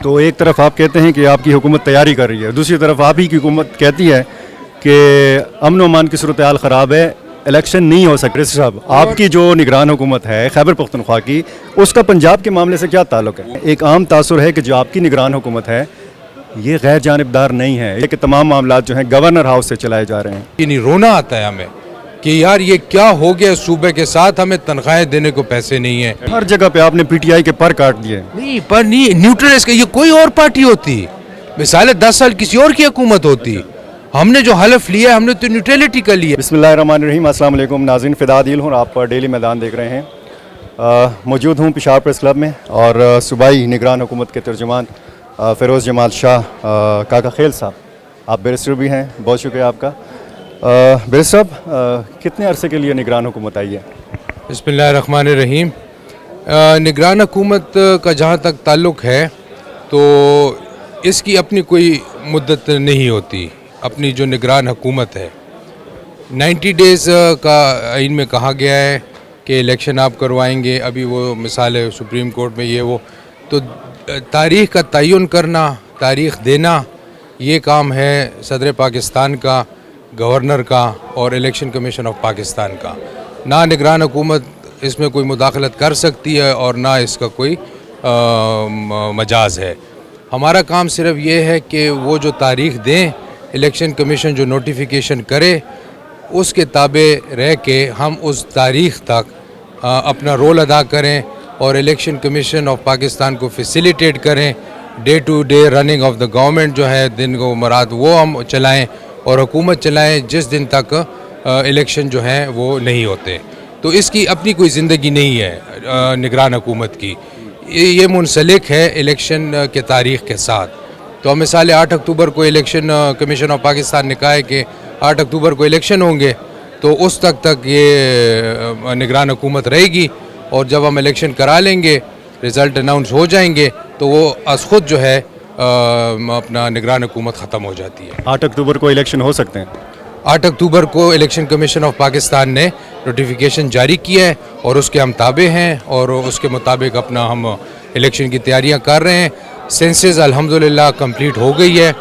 تو ایک طرف آپ کہتے ہیں کہ آپ کی حکومت تیاری کر رہی ہے، دوسری طرف آپ ہی کی حکومت کہتی ہے کہ امن و امان کی صورتحال خراب ہے، الیکشن نہیں ہو سکتے۔ صاحب آپ کی جو نگران حکومت ہے خیبر پختونخوا کی، اس کا پنجاب کے معاملے سے کیا تعلق ہے؟ ایک عام تاثر ہے کہ جو آپ کی نگران حکومت ہے یہ غیر جانبدار نہیں ہے، یہ کہ تمام معاملات جو ہیں گورنر ہاؤس سے چلائے جا رہے ہیں۔ یعنی رونا آتا ہے ہمیں کہ یار یہ کیا ہو گیا صوبے کے ساتھ، ہمیں تنخواہیں دینے کو پیسے نہیں ہیں۔ ہر جگہ پہ آپ نے پی ٹی آئی کے پر کاٹ دیے۔ نہیں پر نہیں، نیوٹرل اس کا یہ کوئی اور پارٹی ہوتی، مثال 10 سال کسی اور کی حکومت ہوتی، ہم نے جو حلف لیا ہم نے تو نیوٹرلٹی کا لیا۔ بسم اللہ الرحمن الرحیم، السلام علیکم ناظرین، فدا عادل ہوں، آپ ڈیلی میدان دیکھ رہے ہیں۔ موجود ہوں پشاور پریس کلب میں اور صوبائی نگران حکومت کے ترجمان فیروز جمال شاہ کاکا خیل صاحب، آپ بیرسٹر بھی ہیں، بہت شکریہ آپ کا۔ بیرسٹر صاحب کتنے عرصے کے لیے نگران حکومت آئی ہے؟ بسم اللہ الرحمن الرحیم۔ نگران حکومت کا جہاں تک تعلق ہے تو اس کی اپنی کوئی مدت نہیں ہوتی، اپنی جو نگران حکومت ہے 90 ڈیز کا آئین میں کہا گیا ہے کہ الیکشن آپ کروائیں گے۔ ابھی وہ مثال ہے سپریم کورٹ میں یہ وہ، تو تاریخ کا تعین کرنا، تاریخ دینا، یہ کام ہے صدر پاکستان کا، گورنر کا اور الیکشن کمیشن آف پاکستان کا۔ نہ نگران حکومت اس میں کوئی مداخلت کر سکتی ہے اور نہ اس کا کوئی مجاز ہے۔ ہمارا کام صرف یہ ہے کہ وہ جو تاریخ دیں، الیکشن کمیشن جو نوٹیفیکیشن کرے اس کے تابع رہ کے ہم اس تاریخ تک اپنا رول ادا کریں اور الیکشن کمیشن آف پاکستان کو فیسیلیٹیٹ کریں، day to day running of the government جو ہے دن کو مراد وہ ہم چلائیں اور حکومت چلائیں جس دن تک الیکشن جو ہیں وہ نہیں ہوتے۔ تو اس کی اپنی کوئی زندگی نہیں ہے نگران حکومت کی، یہ منسلک ہے الیکشن کے تاریخ کے ساتھ۔ تو مثال 8 اکتوبر کو الیکشن کمیشن آف پاکستان نے کہا ہے کہ 8 اکتوبر کو الیکشن ہوں گے، تو اس تک یہ نگران حکومت رہے گی، اور جب ہم الیکشن کرا لیں گے، رزلٹ اناؤنس ہو جائیں گے تو وہ از خود جو ہے اپنا نگران حکومت ختم ہو جاتی ہے۔ 8 اکتوبر کو الیکشن ہو سکتے ہیں؟ 8 اکتوبر کو الیکشن کمیشن آف پاکستان نے نوٹیفیکیشن جاری کیا ہے اور اس کے ہم تابع ہیں اور اس کے مطابق اپنا ہم الیکشن کی تیاریاں کر رہے ہیں۔ سینسز الحمدللہ کمپلیٹ ہو گئی ہے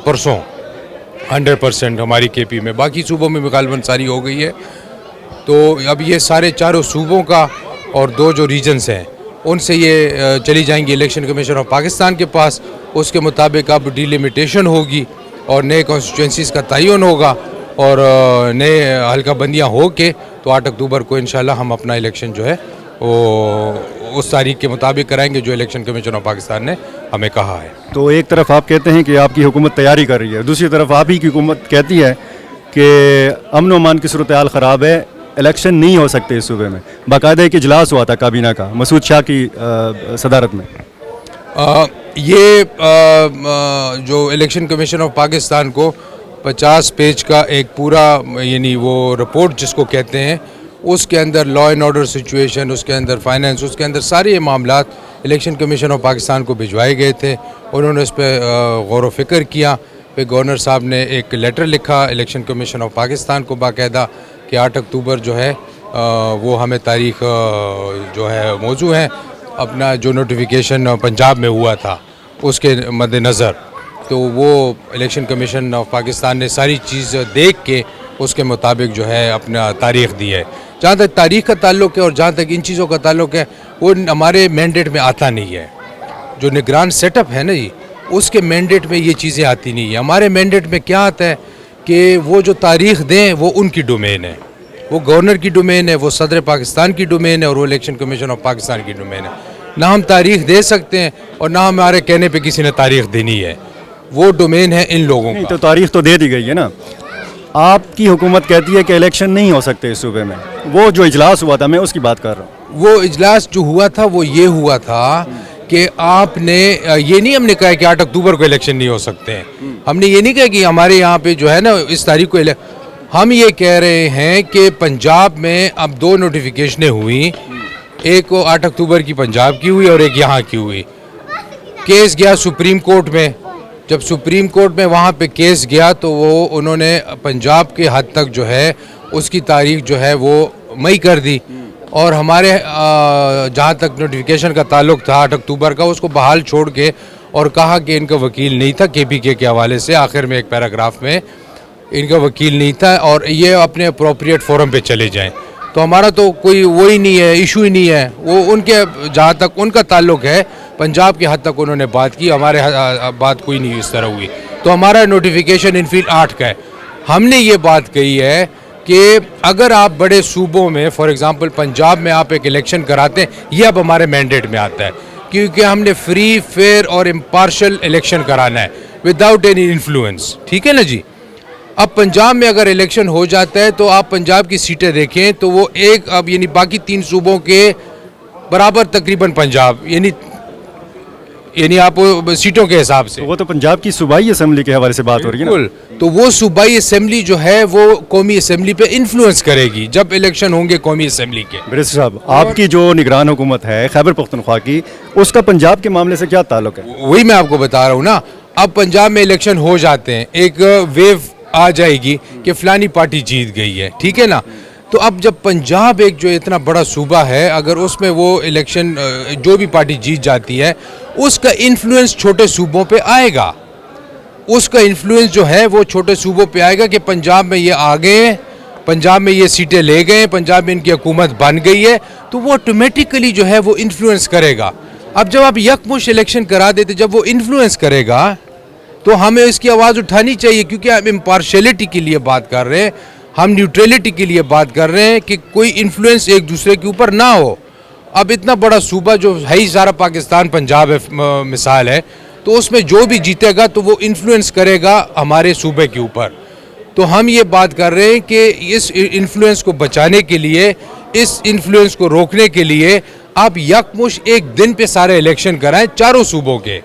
پرسوں 100% ہماری کے پی میں، باقی صوبوں میں بھی غالباً ساری ہو گئی ہے۔ تو اب یہ سارے چاروں صوبوں کا اور 2 جو ریجنز ہیں ان سے یہ چلی جائیں گی الیکشن کمیشن آف پاکستان کے پاس، اس کے مطابق اب ڈیلیمیٹیشن ہوگی اور نئے کانسٹیچوئنسیز کا تعین ہوگا اور نئے حلقہ بندیاں ہو کے تو 8 اکتوبر کو انشاءاللہ ہم اپنا الیکشن جو ہے وہ اس تاریخ کے مطابق کرائیں گے جو الیکشن کمیشن آف پاکستان نے ہمیں کہا ہے۔ تو ایک طرف آپ کہتے ہیں کہ آپ کی حکومت تیاری کر رہی ہے، دوسری طرف آپ ہی کی حکومت کہتی ہے کہ امن و امان کی صورتحال خراب ہے، الیکشن نہیں ہو سکتے اس صوبے میں۔ باقاعدہ ایک اجلاس ہوا تھا کابینہ کا مسعود شاہ کی صدارت میں۔ یہ جو الیکشن کمیشن آف پاکستان کو 50 پیج کا ایک پورا یعنی وہ رپورٹ جس کو کہتے ہیں، اس کے اندر لا اینڈ آرڈر سچویشن، اس کے اندر فائنینس، اس کے اندر سارے یہ معاملات الیکشن کمیشن آف پاکستان کو بھجوائے گئے تھے۔ انہوں نے اس پہ غور و فکر کیا، پھر گورنر صاحب نے ایک لیٹر لکھا الیکشن کمیشن آف پاکستان کو باقاعدہ کہ 8 اکتوبر جو ہے وہ ہمیں تاریخ جو ہے موضوع ہے، اپنا جو نوٹیفیکیشن پنجاب میں ہوا تھا اس کے مد نظر، تو وہ الیکشن کمیشن آف پاکستان نے ساری چیز دیکھ کے اس کے مطابق جو ہے اپنا تاریخ دی ہے۔ جہاں تک تاریخ کا تعلق ہے اور جہاں تک ان چیزوں کا تعلق ہے وہ ہمارے مینڈیٹ میں آتا نہیں ہے۔ جو نگران سیٹ اپ ہے نا جی، اس کے مینڈیٹ میں یہ چیزیں آتی نہیں ہیں۔ ہمارے مینڈیٹ میں کیا آتا ہے کہ وہ جو تاریخ دیں وہ ان کی ڈومین ہے، وہ گورنر کی ڈومین ہے، وہ صدر پاکستان کی ڈومین ہے اور وہ الیکشن کمیشن آف پاکستان کی ڈومین ہے۔ نہ ہم تاریخ دے سکتے ہیں اور نہ ہمارے کہنے پہ کسی نے تاریخ دینی ہے، وہ ڈومین ہے ان لوگوں کا۔ تو تاریخ تو دے دی گئی ہے نا، آپ کی حکومت کہتی ہے کہ الیکشن نہیں ہو سکتے اس صوبے میں۔ وہ جو اجلاس ہوا تھا میں اس کی بات کر رہا ہوں۔ وہ اجلاس جو ہوا تھا وہ یہ ہوا تھا کہ آپ نے یہ نہیں ہم نے کہا کہ 8 اکتوبر کو الیکشن نہیں ہو سکتے ہیں، ہم نے یہ نہیں کہا کہ ہمارے یہاں پہ جو ہے نا اس تاریخ کو ہم یہ کہہ رہے ہیں کہ پنجاب میں اب 2 نوٹیفیکیشنیں ہوئیں، ایک 8 اکتوبر کی پنجاب کی ہوئی اور ایک یہاں کی ہوئی۔ کیس گیا سپریم کورٹ میں، جب سپریم کورٹ میں وہاں پہ کیس گیا تو وہ انہوں نے پنجاب کے حد تک جو ہے اس کی تاریخ جو ہے وہ مئی کر دی، اور ہمارے جہاں تک نوٹیفیکیشن کا تعلق تھا 8 اکتوبر کا، اس کو بحال چھوڑ کے اور کہا کہ ان کا وکیل نہیں تھا KPK کے حوالے سے، آخر میں ایک پیراگراف میں ان کا وکیل نہیں تھا اور یہ اپنے اپروپریٹ فورم پہ چلے جائیں. تو ہمارا تو کوئی وہی نہیں ہے، ایشو ہی نہیں ہے. وہ ان کے جہاں تک ان کا تعلق ہے پنجاب کے حد تک انہوں نے بات کی، ہمارے بات کوئی نہیں اس طرح ہوئی. تو ہمارا نوٹیفیکیشن انفیلڈ 8 کا ہے. ہم نے یہ بات کہی ہے کہ اگر آپ بڑے صوبوں میں فار ایگزامپل پنجاب میں آپ ایک الیکشن کراتے ہیں، یہ اب ہمارے مینڈیٹ میں آتا ہے کیونکہ ہم نے فری فیئر اور امپارشل الیکشن کرانا ہے وداؤٹ اینی انفلوئنس. ٹھیک ہے نا جی. اب پنجاب میں اگر الیکشن ہو جاتا ہے تو آپ پنجاب کی سیٹیں دیکھیں تو وہ ایک اب یعنی باقی 3 صوبوں کے برابر تقریباً پنجاب یعنی آپ سیٹوں کے حساب سے. وہ تو پنجاب کی صوبائی اسمبلی کے حوالے سے بات ہو رہی ہے نا. بالکل. تو وہ صوبائی اسمبلی جو ہے وہ قومی اسمبلی پہ انفلوئنس کرے گی جب الیکشن ہوں گے قومی اسمبلی کے. بریسٹر صاحب، آپ کی جو نگران حکومت ہے خیبر پختونخوا کی، اس کا پنجاب کے معاملے سے کیا تعلق ہے؟ وہی میں آپ کو بتا رہا ہوں نا. اب پنجاب میں الیکشن ہو جاتے ہیں، ایک ویو آ جائے گی کہ فلانی پارٹی جیت گئی ہے. ٹھیک ہے نا. تو اب جب پنجاب ایک جو اتنا بڑا صوبہ ہے، اگر اس میں وہ الیکشن جو بھی پارٹی جیت جاتی ہے اس کا انفلوئنس چھوٹے صوبوں پہ آئے گا. اس کا انفلوئنس جو ہے وہ چھوٹے صوبوں پہ آئے گا کہ پنجاب میں یہ آ گئے، پنجاب میں یہ سیٹیں لے گئے، پنجاب میں ان کی حکومت بن گئی ہے، تو وہ آٹومیٹیکلی جو ہے وہ انفلوئنس کرے گا. اب جب آپ یکمشت الیکشن کرا دیتے، جب وہ انفلوئنس کرے گا تو ہمیں اس کی آواز اٹھانی چاہیے کیونکہ ہم امپارشلٹی کے لیے بات کر رہے ہیں، ہم نیوٹریلٹی کے لیے بات کر رہے ہیں کہ کوئی انفلوئنس ایک دوسرے کے اوپر نہ ہو. اب اتنا بڑا صوبہ جو ہے ہی سارا پاکستان پنجاب ہے مثال ہے، تو اس میں جو بھی جیتے گا تو وہ انفلوئنس کرے گا ہمارے صوبے کے اوپر. تو ہم یہ بات کر رہے ہیں کہ اس انفلوئنس کو بچانے کے لیے، اس انفلوئنس کو روکنے کے لیے آپ یکمشت ایک دن پہ سارے الیکشن کرائیں چاروں صوبوں کے،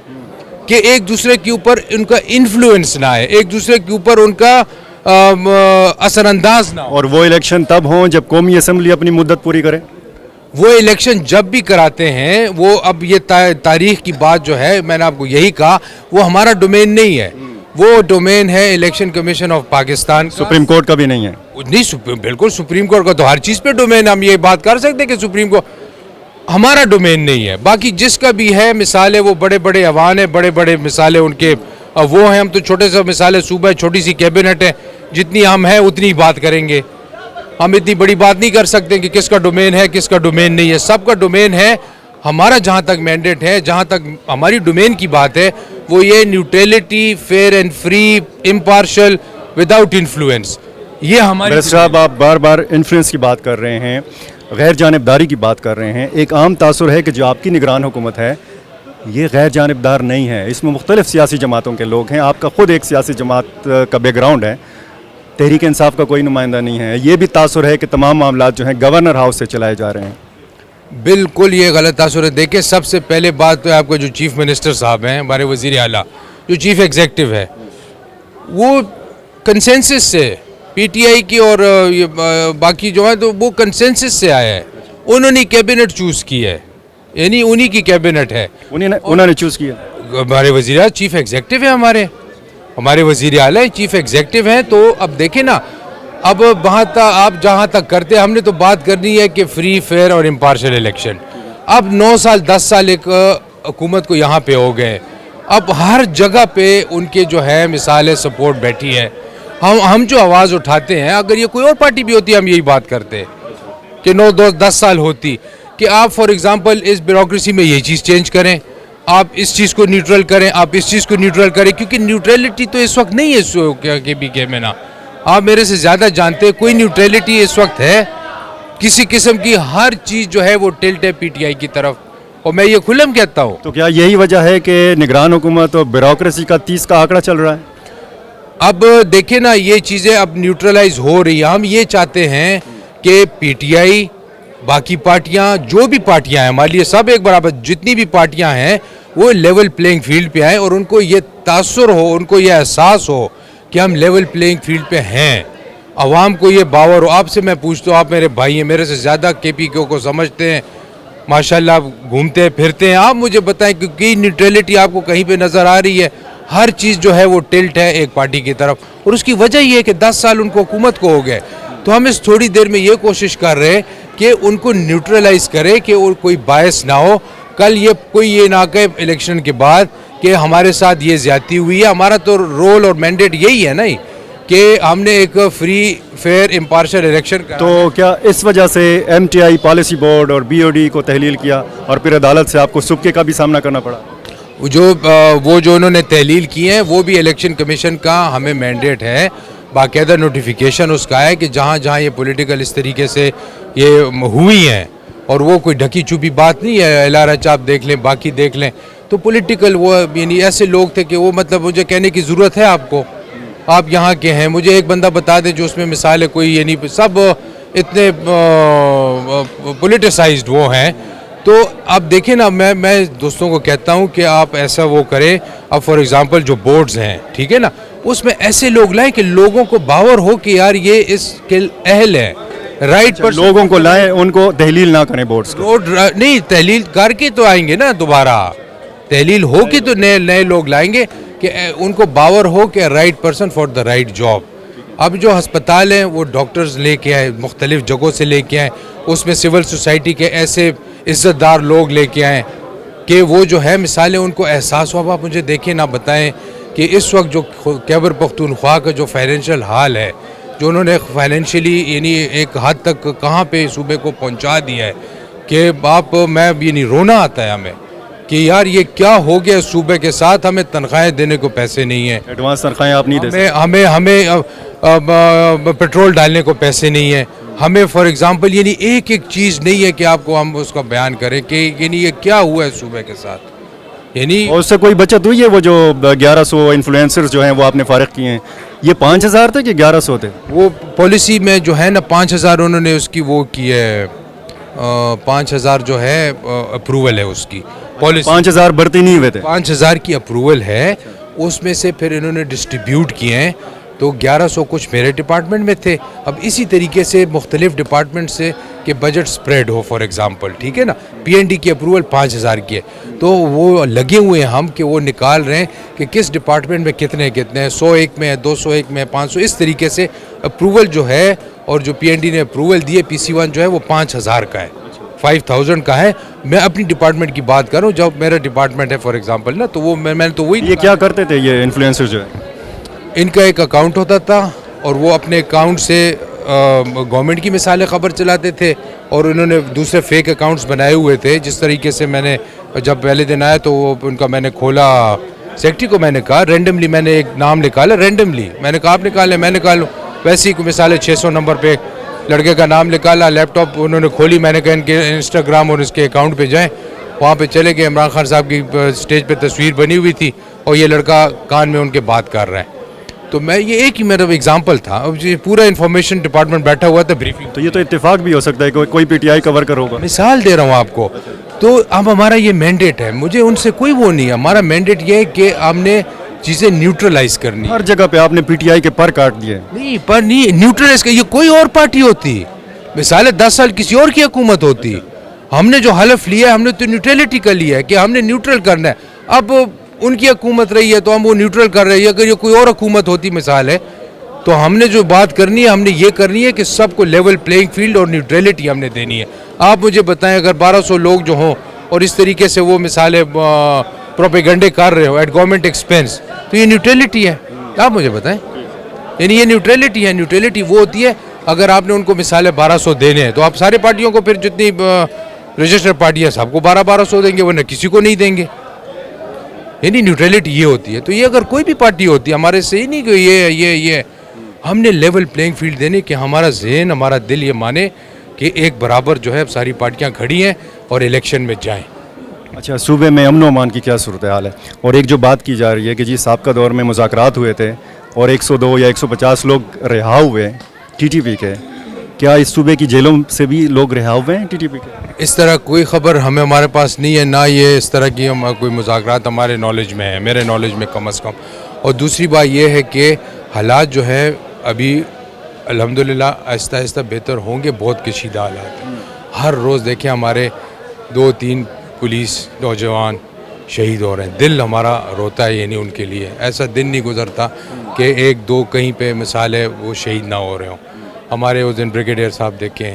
کہ ایک دوسرے کے اوپر ان کا انفلوئنس نہ آئے، ایک دوسرے کے اوپر ان کا اثر انداز نہ ہو. اور وہ الیکشن تب ہوں جب قومی اسمبلی اپنی مدت پوری کرے. وہ الیکشن جب بھی کراتے ہیں، وہ اب یہ تاریخ کی بات جو ہے میں نے آپ کو یہی کہا، وہ ہمارا ڈومین نہیں ہے، وہ ڈومین ہے election commission of Pakistan. Supreme court کا بھی نہیں ہے. نہیں، بالکل سپریم کورٹ کا تو ہر چیز پہ ڈومین. ہم یہ بات کر سکتے کہ سپریم کورٹ ہمارا ڈومین نہیں ہے. باقی جس کا بھی ہے مثال ہے، وہ بڑے بڑے ایوان ہیں، بڑے بڑے مثالیں ان کے وہ ہیں. ہم تو چھوٹے سے مثالیں صوبہ ہے، چھوٹی سی کیبنٹ ہے، جتنی ہم ہیں اتنی بات کریں گے. ہم اتنی بڑی بات نہیں کر سکتے کہ کس کا ڈومین ہے کس کا ڈومین نہیں ہے. سب کا ڈومین ہے. ہمارا جہاں تک مینڈیٹ ہے، جہاں تک ہماری ڈومین کی بات ہے، وہ یہ neutrality, fair and free, impartial, without influence. یہ ہمارے صاحب آپ بار بار انفلوئنس کی بات کر رہے ہیں، غیر جانبداری کی بات کر رہے ہیں. ایک عام تاثر ہے کہ جو آپ کی نگران حکومت ہے یہ غیر جانبدار نہیں ہے، اس میں مختلف سیاسی جماعتوں کے لوگ ہیں. آپ کا خود ایک سیاسی جماعت کا بیک گراؤنڈ ہے، تحریک انصاف کا کوئی نمائندہ نہیں ہے. یہ بھی تاثر ہے کہ تمام معاملات جو ہیں گورنر ہاؤس سے چلائے جا رہے ہیں. بالکل یہ غلط تاثر ہے. دیکھیں سب سے پہلے بات تو آپ کا جو چیف منسٹر صاحب ہیں، ہمارے وزیر اعلیٰ، جو چیف ایگزیکٹو ہے، وہ کنسنسس سے پی ٹی آئی کی اور باقی جو ہے تو وہ کنسنسس سے آیا ہے. انہوں نے کیبنٹ چوز کی ہے، یعنی انہی کی کیبنٹ ہے، انہوں نے چوز کیا. ہمارے وزیر اعلیٰ چیف ایگزیکٹو ہے، ہمارے وزیر اعلیٰ چیف ایگزیکٹو ہیں. تو اب دیکھیں نا، اب وہاں تک آپ جہاں تک کرتے ہم نے تو بات کرنی ہے کہ فری فیئر اور امپارشل الیکشن. اب 9 سال 10 سال ایک حکومت کو یہاں پہ ہو گئے، اب ہر جگہ پہ ان کے جو ہے مثال سپورٹ بیٹھی ہے. ہم جو آواز اٹھاتے ہیں، اگر یہ کوئی اور پارٹی بھی ہوتی ہے ہم یہی بات کرتے کہ 9-10 سال ہوتی کہ آپ فار ایگزامپل اس بیوروکریسی میں یہ چیز چینج کریں، آپ اس چیز کو نیوٹرل کریں، آپ اس چیز کو نیوٹرل کریں. کیونکہ نیوٹریلٹی تو اس وقت نہیں ہے KPK میں. نا آپ میرے سے زیادہ جانتے ہیں کوئی نیوٹریلٹی اس وقت ہے کسی قسم کی. ہر چیز جو ہے وہ ٹلٹ ہے PTI کی طرف، اور میں یہ کھلم کہتا ہوں. تو کیا یہی وجہ ہے کہ نگران حکومت اور بیوروکریسی کا 30 کا آنکڑا چل رہا ہے؟ اب دیکھیں نا، یہ چیزیں اب نیوٹرلائز ہو رہی ہیں. ہم یہ چاہتے ہیں کہ PTI، باقی پارٹیاں، جو بھی پارٹیاں ہیں ہمارے لیے سب ایک برابر، جتنی بھی پارٹیاں ہیں وہ لیول پلینگ فیلڈ پہ آئیں اور ان کو یہ تاثر ہو، ان کو یہ احساس ہو کہ ہم لیول پلینگ فیلڈ پہ ہیں. عوام کو یہ باور ہو. آپ سے میں پوچھتا ہوں، آپ میرے بھائی ہیں، میرے سے زیادہ KPK کو سمجھتے ہیں ماشاءاللہ، آپ گھومتے پھرتے ہیں. آپ مجھے بتائیں کہ نیوٹریلٹی آپ کو کہیں پہ نظر آ رہی ہے؟ ہر چیز جو ہے وہ ٹلٹ ہے ایک پارٹی کی طرف، اور اس کی وجہ یہ ہے کہ 10 سال ان کو حکومت کو ہو گئے. تو ہم اس تھوڑی دیر میں یہ کوشش کر رہے ہیں کہ ان کو نیوٹرلائز کرے کہ اور کوئی باعث نہ ہو. کل یہ کوئی یہ نہ کہے الیکشن کے بعد کہ ہمارے ساتھ یہ زیادتی ہوئی ہے. ہمارا تو رول اور مینڈیٹ یہی ہے نا کہ ہم نے ایک فری فیئر امپارشل الیکشن کا. تو کیا اس وجہ سے M T I policy board اور بی او ڈی کو تحلیل کیا اور پھر عدالت سے آپ کو سبکے کا بھی سامنا کرنا پڑا؟ وہ جو انہوں نے تحلیل کی ہیں وہ بھی الیکشن کمیشن کا ہمیں مینڈیٹ ہے, باقاعدہ نوٹیفیکیشن اس کا ہے کہ جہاں جہاں یہ پولیٹیکل اس طریقے سے یہ ہوئی ہیں, اور وہ کوئی ڈھکی چھپی بات نہیں ہے. ایل آر ایچ آپ دیکھ لیں, باقی دیکھ لیں, تو پولیٹیکل وہ یعنی ایسے لوگ تھے کہ وہ مطلب مجھے کہنے کی ضرورت ہے آپ کو, آپ یہاں کے ہیں, مجھے ایک بندہ بتا دیں جو اس میں مثال ہے کوئی, یعنی سب اتنے پولیٹیسائزڈ وہ ہیں. تو آپ دیکھیں نا, میں دوستوں کو کہتا ہوں کہ آپ ایسا وہ کریں. اب فار ایگزامپل جو بورڈز ہیں, ٹھیک ہے نا, اس میں ایسے لوگ لائیں کہ لوگوں کو باور ہو کہ یار یہ اس کے اہل ہیں, رائٹ پر لوگوں کو لائیں, ان کو تحلیل نہ کریں بورڈز کو. روڈ نہیں, تحلیل کر کے تو آئیں گے نا, دوبارہ تحلیل ہو کے تو نئے لوگ لائیں گے کہ ان کو باور ہو کہ right person for the right job. اب جو ہسپتال ہیں وہ ڈاکٹرز لے کے آئے, مختلف جگہوں سے لے کے آئے, اس میں سول سوسائٹی کے ایسے عزت دار لوگ لے کے آئیں کہ وہ جو ہے مثالیں ان کو احساس ہوا. آپ مجھے دیکھیں نہ بتائیں کہ اس وقت جو خیبر پختونخوا کا جو فائنینشیل حال ہے, جو انہوں نے فائنینشیلی یعنی ایک حد تک کہاں پہ صوبے کو پہنچا دیا ہے کہ آپ میں یعنی رونا آتا ہے ہمیں کہ یار یہ کیا ہو گیا صوبے کے ساتھ. ہمیں تنخواہیں دینے کو پیسے نہیں ہیں, ایڈوانس تنخواہیں آپ نہیں دے سکتے, ہمیں پیٹرول ڈالنے کو پیسے نہیں ہیں, ہمیں فار ایگزامپل یعنی ایک چیز نہیں ہے کہ آپ کو ہم اس کا بیان کریں کہ یعنی یہ کیا ہوا ہے صوبے کے ساتھ. یعنی اور اس سے کوئی بچت ہوئی ہے؟ وہ جو 1100 انفلوئنسرز جو ہیں وہ آپ نے فارغ کیے ہیں, یہ 5000 تھے کہ 1100 تھے؟ وہ پالیسی میں جو ہے نا 5000 انہوں نے اس کی وہ کی ہے, 5000 جو ہے اپروول ہے اس کی پالیسی, 5000 بھرتی نہیں ہوئے تھے, 5000 کی اپروول ہے. اس میں سے پھر انہوں نے ڈسٹریبیوٹ کیے ہیں, تو 1100 کچھ میرے ڈپارٹمنٹ میں تھے. اب اسی طریقے سے مختلف ڈپارٹمنٹ سے کہ budget spread who for example, ٹھیک ہے نا, پی این ڈی کی اپروول 5000 کی ہے, تو وہ لگے ہوئے ہیں ہم کہ وہ نکال رہے ہیں کہ کس ڈپارٹمنٹ میں کتنے ہیں, 101 میں ہے, 201 میں ہے, 500, اس طریقے سے اپروول جو ہے. اور جو پی این ڈی نے اپروول دی ہے پی سی 1 جو ہے وہ 5000 کا ہے, 5000 کا ہے. میں اپنی ڈپارٹمنٹ کی بات کر رہا ہوں, جب میرا ڈپارٹمنٹ ہے فار ایگزامپل نا, تو وہ میں نے تو وہی. یہ کیا کرتے تھے یہ انفلوئنسر جو ہے؟ ان کا ایک اکاؤنٹ ہوتا تھا اور وہ اپنے اکاؤنٹ سے گورنمنٹ کی مثالیں خبر چلاتے تھے, اور انہوں نے دوسرے فیک اکاؤنٹس بنائے ہوئے تھے. جس طریقے سے میں نے جب پہلے دن آیا تو وہ ان کا میں نے کھولا, سیکٹری کو میں نے کہا رینڈملی میں نے ایک نام نکالا, رینڈملی میں نے کہا آپ نکالیں, میں نکالوں. ویسے ہی مثالیں 600 نمبر پہ لڑکے کا نام نکالا, لیپ ٹاپ انہوں نے کھولی, میں نے کہا ان کے انسٹاگرام اور اس کے اکاؤنٹ پہ جائیں. وہاں پہ چلے گئے, عمران خان صاحب کی اسٹیج پہ تصویر بنی ہوئی تھی اور یہ لڑکا کان میں ان کے بات کر رہا ہے. تو میں یہ ایک ہی میرا ایگزامپل تھا, اب یہ پورا انفارمیشن ڈپارٹمنٹ بیٹھا ہوا تھا بریفنگ. تو یہ تو اتفاق بھی ہو سکتا ہے کہ کوئی پی ٹی آئی کا ورکر ہوگا. مثال دے رہا ہوں آپ کو. تو اب ہمارا یہ مینڈیٹ ہے, مجھے ان سے کوئی وہ نہیں ہے. ہمارا مینڈیٹ یہ ہے کہ ہم نے چیزیں نیوٹرلائز کرنی. ہر جگہ پہ آپ نے پی ٹی آئی کے پر کاٹ دیے. نہیں پر نہیں نیوٹرلائز, یہ کوئی اور پارٹی ہوتی, مثال 10 سال کسی اور کی حکومت ہوتی. ہم نے جو حلف لیا ہے ہم نے تو نیوٹرلٹی کا لیا ہے کہ ہم نے نیوٹرل کرنا ہے. اب ان کی حکومت رہی ہے تو ہم وہ نیوٹرل کر رہے ہیں. اگر یہ کوئی اور حکومت ہوتی مثال ہے تو ہم نے جو بات کرنی ہے ہم نے یہ کرنی ہے کہ سب کو لیول پلینگ فیلڈ اور نیوٹرلٹی ہم نے دینی ہے. آپ مجھے بتائیں اگر 1200 لوگ جو ہوں اور اس طریقے سے وہ مثالیں پروپیگنڈے کر رہے ہو ایٹ گورنمنٹ ایکسپینس, تو یہ نیوٹرلٹی ہے. آپ مجھے بتائیں, یعنی یہ نیوٹرلٹی ہے. نیوٹرلٹی وہ ہوتی ہے اگر آپ نے ان کو مثالیں 1200 دینے ہیں تو آپ سارے پارٹیوں کو پھر جتنی رجسٹرڈ پارٹیاں سب کو 1200 دیں گے, ورنہ کسی کو نہیں دیں گے. یعنی نیوٹرلٹی یہ ہوتی ہے. تو یہ اگر کوئی بھی پارٹی ہوتی ہے ہمارے سے ہی نہیں کہ یہ ہم نے لیول پلینگ فیلڈ دینے کہ ہمارا ذہن ہمارا دل یہ مانے کہ ایک برابر جو ہے ساری پارٹیاں کھڑی ہیں اور الیکشن میں جائیں. اچھا, صوبے میں امن و امان کی کیا صورتحال ہے؟ اور ایک جو بات کی جا رہی ہے کہ جی سابقہ دور میں مذاکرات ہوئے تھے اور 102 یا 150 لوگ رہا ہوئے ٹی ٹی پی کے, کیا اس صوبے کی جیلوں سے بھی لوگ رہا ہوئے ہیں ٹی ٹی پی کے؟ اس طرح کوئی خبر ہمارے پاس نہیں ہے, نہ یہ اس طرح کی کوئی مذاکرات ہمارے نالج میں ہے, میرے نالج میں کم از کم. اور دوسری بات یہ ہے کہ حالات جو ہے ابھی الحمدللہ آہستہ آہستہ بہتر ہوں گے. بہت کشیدہ حالات ہیں. ہر روز دیکھیں ہمارے 2-3 پولیس نوجوان شہید ہو رہے ہیں. دل ہمارا روتا ہے, یعنی ان کے لیے ایسا دن نہیں گزرتا کہ 1-2 کہیں پہ مثال ہے وہ شہید نہ ہو رہے ہوں. ہمارے اس دن بریگیڈیئر صاحب دیکھیں